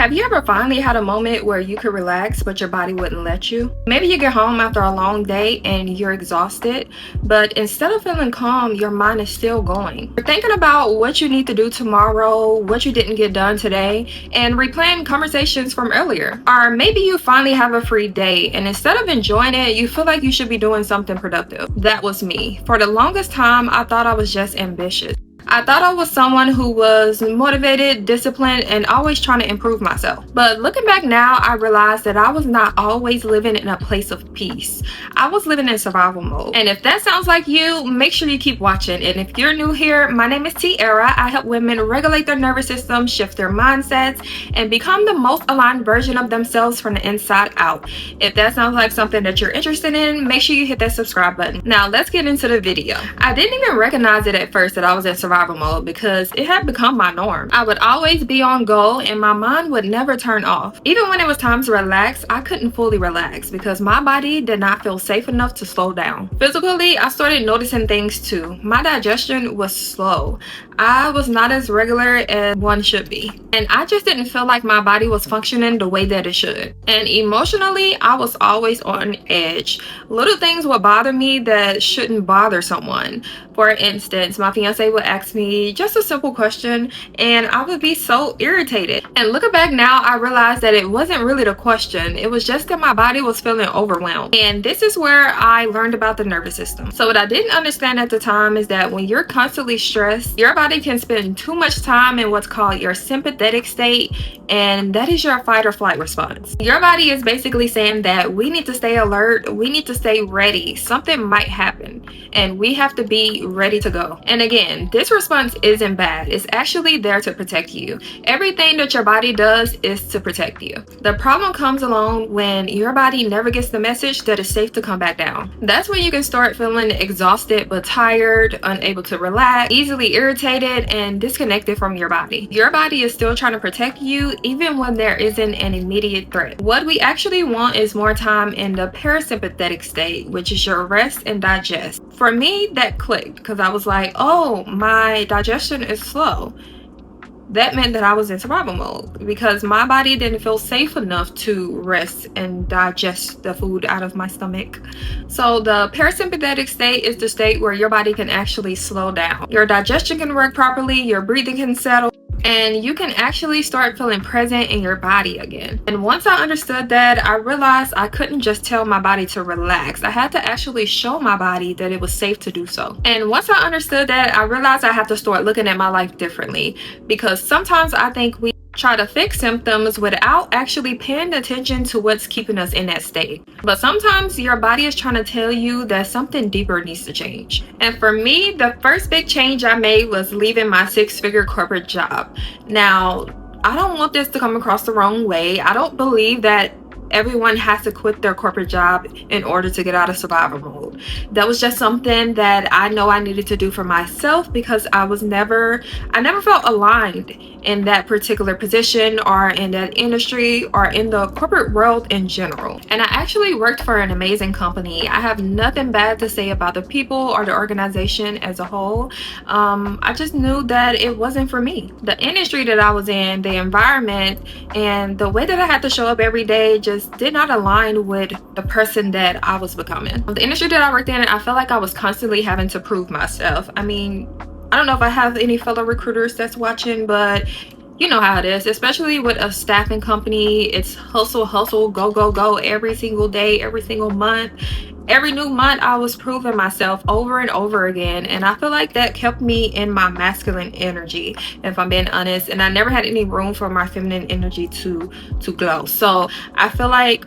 Have you ever finally had a moment where you could relax but your body wouldn't let you? Maybe you get home after a long day and you're exhausted, but instead of feeling calm, your mind is still going. You're thinking about what you need to do tomorrow, what you didn't get done today, and replaying conversations from earlier. Or maybe you finally have a free day and instead of enjoying it, you feel like you should be doing something productive. That was me. For the longest time, I thought I was just ambitious. I thought I was someone who was motivated, disciplined, and always trying to improve myself. But looking back now, I realized that I was not always living in a place of peace. I was living in survival mode. And if that sounds like you, make sure you keep watching. And if you're new here, my name is Tiara. I help women regulate their nervous system, shift their mindsets, and become the most aligned version of themselves from the inside out. If that sounds like something that you're interested in, make sure you hit that subscribe button. Now let's get into the video. I didn't even recognize it at first that I was in survival mode because it had become my norm. I would always be on go and my mind would never turn off. Even when it was time to relax, I couldn't fully relax because my body did not feel safe enough to slow down. Physically, I started noticing things too. My digestion was slow. I was not as regular as one should be. And I just didn't feel like my body was functioning the way that it should. And emotionally, I was always on edge. Little things would bother me that shouldn't bother someone. For instance, my fiance would ask me just a simple question and I would be so irritated. And looking back now, I realized that it wasn't really the question. It was just that my body was feeling overwhelmed. And this is where I learned about the nervous system. So what I didn't understand at the time is that when you're constantly stressed, your body can spend too much time in what's called your sympathetic state, and that is your fight or flight response. Your body is basically saying that we need to stay alert, we need to stay ready, something might happen, and we have to be ready to go. And again, this response isn't bad. It's actually there to protect you. Everything that your body does is to protect you. The problem comes along when your body never gets the message that it's safe to come back down. That's when you can start feeling exhausted but tired, unable to relax, easily irritated, and disconnected from your body. Your body is still trying to protect you even when there isn't an immediate threat. What we actually want is more time in the parasympathetic state, which is your rest and digest. For me, that clicked because I was like, oh, my digestion is slow. That meant that I was in survival mode because my body didn't feel safe enough to rest and digest the food out of my stomach. So the parasympathetic state is the state where your body can actually slow down. Your digestion can work properly, your breathing can settle, and you can actually start feeling present in your body again. And once I understood that, I realized I couldn't just tell my body to relax. I had to actually show my body that it was safe to do so. And once I understood that, I realized I have to start looking at my life differently, because sometimes I think we try to fix symptoms without actually paying attention to what's keeping us in that state. But sometimes your body is trying to tell you that something deeper needs to change. And for me, the first big change I made was leaving my 6-figure corporate job. Now, I don't want this to come across the wrong way. I don't believe that everyone has to quit their corporate job in order to get out of survival mode. That was just something that I know I needed to do for myself because I never felt aligned in that particular position or in that industry or in the corporate world in general. And I actually worked for an amazing company. I have nothing bad to say about the people or the organization as a whole. I just knew that it wasn't for me. The industry that I was in, the environment, and the way that I had to show up every day just did not align with the person that I was becoming. The industry that I worked in, I felt like I was constantly having to prove myself. I mean, I don't know if I have any fellow recruiters that's watching, but you know how it is, especially with a staffing company. It's hustle, hustle, go, go, go every single day, every single month. Every new month, I was proving myself over and over again. And I feel like that kept me in my masculine energy, if I'm being honest. And I never had any room for my feminine energy to glow. So I feel like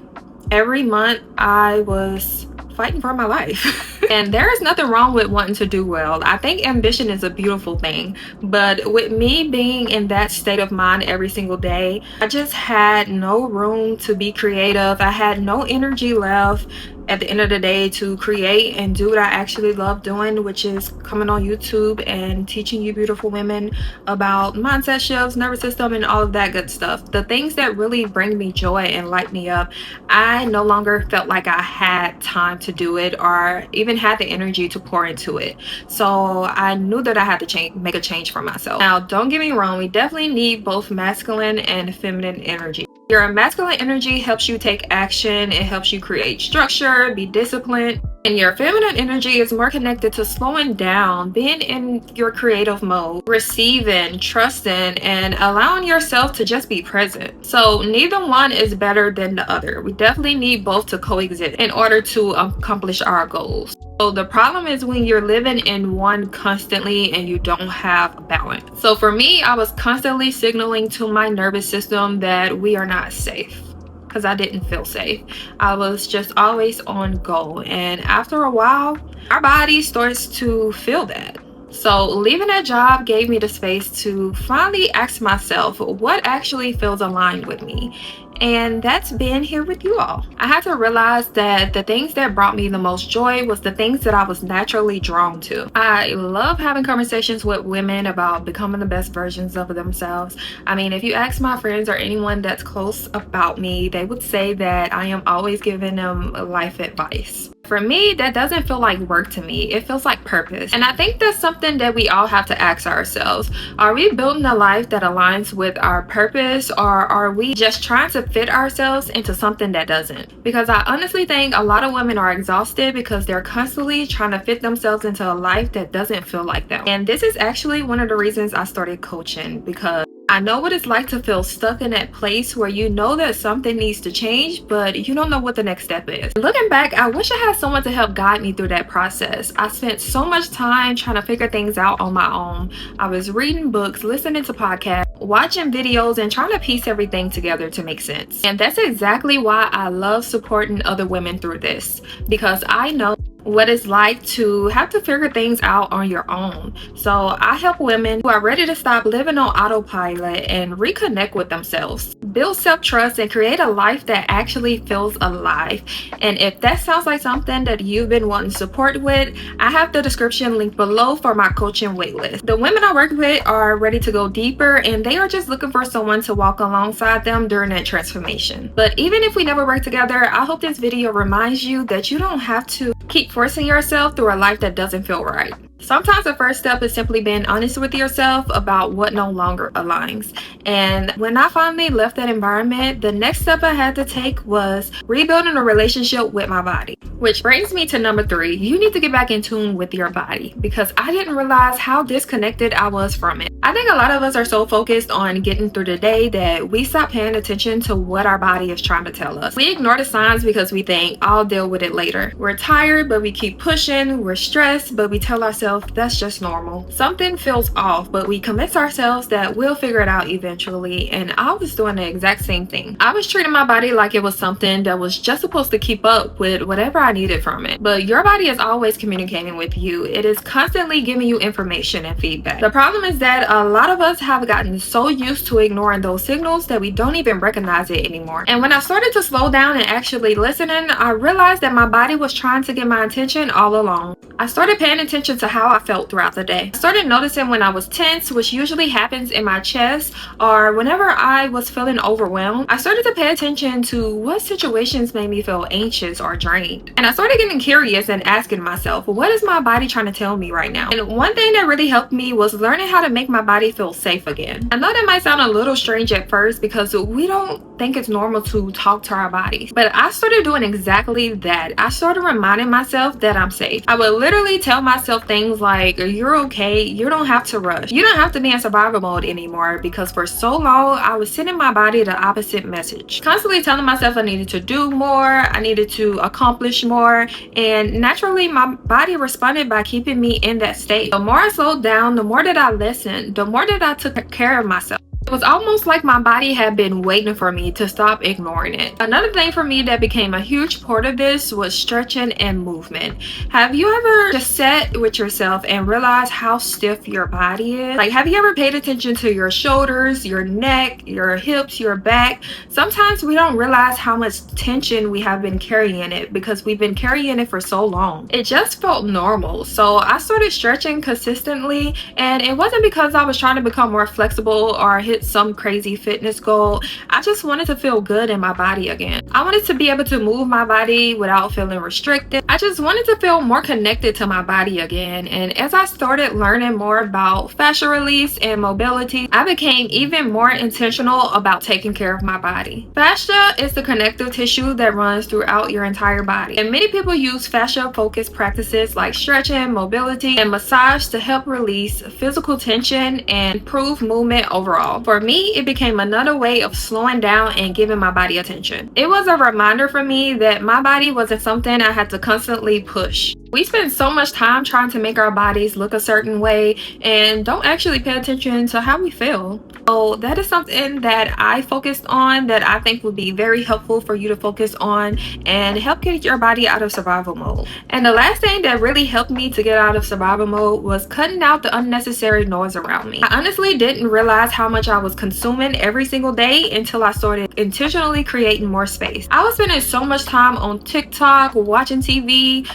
every month I was fighting for my life. And there is nothing wrong with wanting to do well. I think ambition is a beautiful thing, but with me being in that state of mind every single day, I just had no room to be creative. I had no energy left. at the end of the day to create and do what I actually love doing, which is coming on YouTube and teaching you beautiful women about mindset shifts, nervous system, and all of that good stuff. The things that really bring me joy and light me up, I no longer felt like I had time to do it or even had the energy to pour into it. So I knew that I had to make a change for myself. Now, don't get me wrong, we definitely need both masculine and feminine energy. Your masculine energy helps you take action, it helps you create structure, be disciplined. And your feminine energy is more connected to slowing down, being in your creative mode, receiving, trusting, and allowing yourself to just be present. So neither one is better than the other. We definitely need both to coexist in order to accomplish our goals. So the problem is when you're living in one constantly and you don't have balance. So for me, I was constantly signaling to my nervous system that we are not safe, because I didn't feel safe. I was just always on go, and after a while our body starts to feel that. So leaving that job gave me the space to finally ask myself what actually feels aligned with me. And that's being here with you all. I had to realize that the things that brought me the most joy was the things that I was naturally drawn to. I love having conversations with women about becoming the best versions of themselves. I mean, if you ask my friends or anyone that's close about me, they would say that I am always giving them life advice. For me, that doesn't feel like work to me. It feels like purpose. And I think that's something that we all have to ask ourselves. Are we building a life that aligns with our purpose, or are we just trying to fit ourselves into something that doesn't? Because I honestly think a lot of women are exhausted because they're constantly trying to fit themselves into a life that doesn't feel like them. And this is actually one of the reasons I started coaching, because I know what it's like to feel stuck in that place where you know that something needs to change, but you don't know what the next step is. Looking back, I wish I had someone to help guide me through that process. I spent so much time trying to figure things out on my own. I was reading books, listening to podcasts, watching videos, and trying to piece everything together to make sense. And that's exactly why I love supporting other women through this, because I know what it's like to have to figure things out on your own. So I help women who are ready to stop living on autopilot and reconnect with themselves, build self-trust, and create a life that actually feels alive. And if that sounds like something that you've been wanting support with, I have the description link below for my coaching waitlist. The women I work with are ready to go deeper, and they are just looking for someone to walk alongside them during that transformation. But even if we never work together, I hope this video reminds you that you don't have to keep forcing yourself through a life that doesn't feel right. Sometimes the first step is simply being honest with yourself about what no longer aligns. And when I finally left that environment, the next step I had to take was rebuilding a relationship with my body. Which brings me to number 3. You need to get back in tune with your body, because I didn't realize how disconnected I was from it. I think a lot of us are so focused on getting through the day that we stop paying attention to what our body is trying to tell us. We ignore the signs because we think, I'll deal with it later. We're tired, but we keep pushing. We're stressed, but we tell ourselves that's just normal. Something feels off, but we convince ourselves that we'll figure it out eventually. And I was doing the exact same thing. I was treating my body like it was something that was just supposed to keep up with whatever I needed from it. But your body is always communicating with you. It is constantly giving you information and feedback. The problem is that a lot of us have gotten so used to ignoring those signals that we don't even recognize it anymore. And when I started to slow down and actually listening, I realized that my body was trying to get my attention all along. I started paying attention to how I felt throughout the day. I started noticing when I was tense, which usually happens in my chest, or whenever I was feeling overwhelmed. I started to pay attention to what situations made me feel anxious or drained. And I started getting curious and asking myself, what is my body trying to tell me right now? And one thing that really helped me was learning how to make my body feel safe again. I know that might sound a little strange at first because we don't think it's normal to talk to our bodies, but I started doing exactly that. I started reminding myself that I'm safe. I would literally tell myself things like, you're okay, you don't have to rush, you don't have to be in survival mode anymore, because for so long I was sending my body the opposite message, constantly telling myself I needed to do more, I needed to accomplish more, and naturally my body responded by keeping me in that state. The more I slowed down, the more that I listened, the more that I took care of myself. It was almost like my body had been waiting for me to stop ignoring it. Another thing for me that became a huge part of this was stretching and movement. Have you ever just sat with yourself and realized how stiff your body is? Like, have you ever paid attention to your shoulders, your neck, your hips, your back? Sometimes we don't realize how much tension we have been carrying it because we've been carrying it for so long. It just felt normal. So I started stretching consistently, and it wasn't because I was trying to become more flexible or hit some crazy fitness goal. I just wanted to feel good in my body again. I wanted to be able to move my body without feeling restricted. I just wanted to feel more connected to my body again. And as I started learning more about fascia release and mobility, I became even more intentional about taking care of my body. Fascia is the connective tissue that runs throughout your entire body. And many people use fascia focused practices like stretching, mobility, and massage to help release physical tension and improve movement overall. For me, it became another way of slowing down and giving my body attention. It was a reminder for me that my body wasn't something I had to constantly push. We spend so much time trying to make our bodies look a certain way and don't actually pay attention to how we feel. So that is something that I focused on that I think would be very helpful for you to focus on and help get your body out of survival mode. And the last thing that really helped me to get out of survival mode was cutting out the unnecessary noise around me. I honestly didn't realize how much I was consuming every single day until I started intentionally creating more space. I was spending so much time on TikTok, watching TV,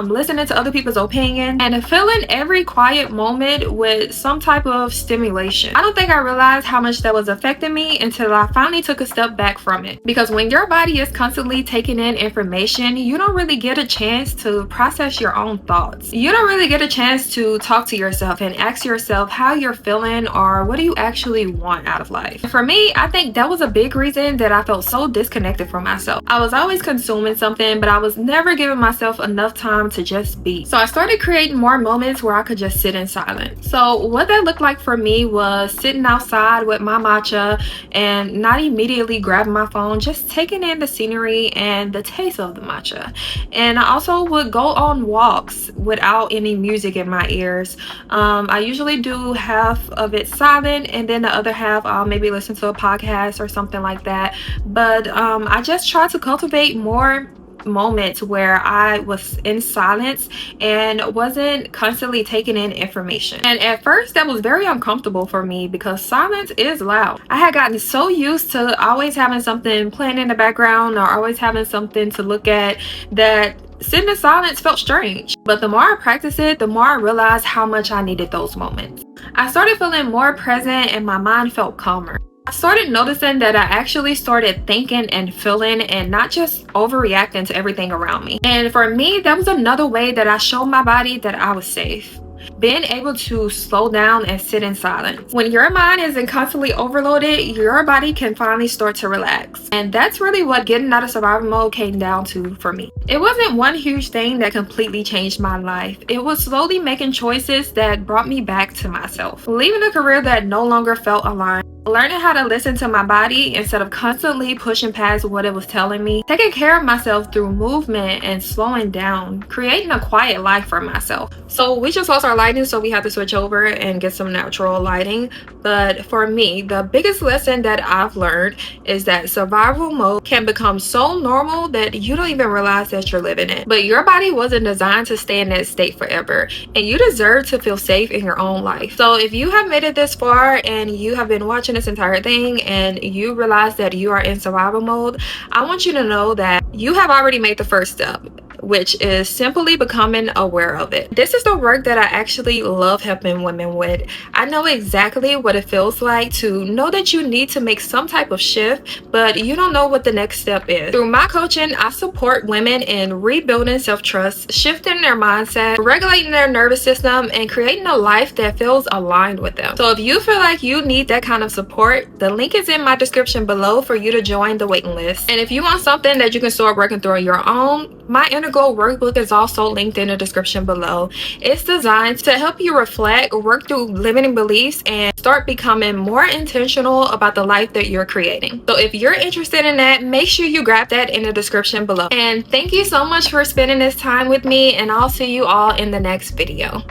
listening to other people's opinion, and filling every quiet moment with some type of stimulation. I don't think I realized how much that was affecting me until I finally took a step back from it. Because when your body is constantly taking in information, you don't really get a chance to process your own thoughts. You don't really get a chance to talk to yourself and ask yourself how you're feeling or what do you actually want out of life. For me, I think that was a big reason that I felt so disconnected from myself. I was always consuming something, but I was never giving myself enough time to just be. So I started creating more moments where I could just sit in silence. So what that looked like for me was sitting outside with my matcha and not immediately grabbing my phone, just taking in the scenery and the taste of the matcha. And I also would go on walks without any music in my ears. I usually do half of it silent and then the other half I'll maybe listen to a podcast or something like that. But I just try to cultivate more moments where I was in silence and wasn't constantly taking in information. And at first that was very uncomfortable for me because silence is loud. I had gotten so used to always having something playing in the background or always having something to look at that sitting in silence felt strange. But the more I practiced it, the more I realized how much I needed those moments. I started feeling more present and my mind felt calmer. I started noticing that I actually started thinking and feeling and not just overreacting to everything around me. And for me, that was another way that I showed my body that I was safe. Being able to slow down and sit in silence. When your mind isn't constantly overloaded, your body can finally start to relax. And that's really what getting out of survival mode came down to for me. It wasn't one huge thing that completely changed my life. It was slowly making choices that brought me back to myself. Leaving a career that no longer felt aligned. Learning how to listen to my body instead of constantly pushing past what it was telling me. Taking care of myself through movement and slowing down. Creating a quiet life for myself. So we just lost our lighting, so we had to switch over and get some natural lighting. But for me, the biggest lesson that I've learned is that survival mode can become so normal that you don't even realize that you're living it. But your body wasn't designed to stay in that state forever, and you deserve to feel safe in your own life. So if you have made it this far and you have been watching this entire thing and you realize that you are in survival mode, I want you to know that you have already made the first step, which is simply becoming aware of it. This is the work that I actually love helping women with. I know exactly what it feels like to know that you need to make some type of shift, but you don't know what the next step is. Through my coaching, I support women in rebuilding self-trust, shifting their mindset, regulating their nervous system, and creating a life that feels aligned with them. So if you feel like you need that kind of support, the link is in my description below for you to join the waiting list. And if you want something that you can start working through on your own, my Inner Goal workbook is also linked in the description below. It's designed to help you reflect, work through limiting beliefs, and start becoming more intentional about the life that you're creating. So if you're interested in that, make sure you grab that in the description below. And thank you so much for spending this time with me, and I'll see you all in the next video.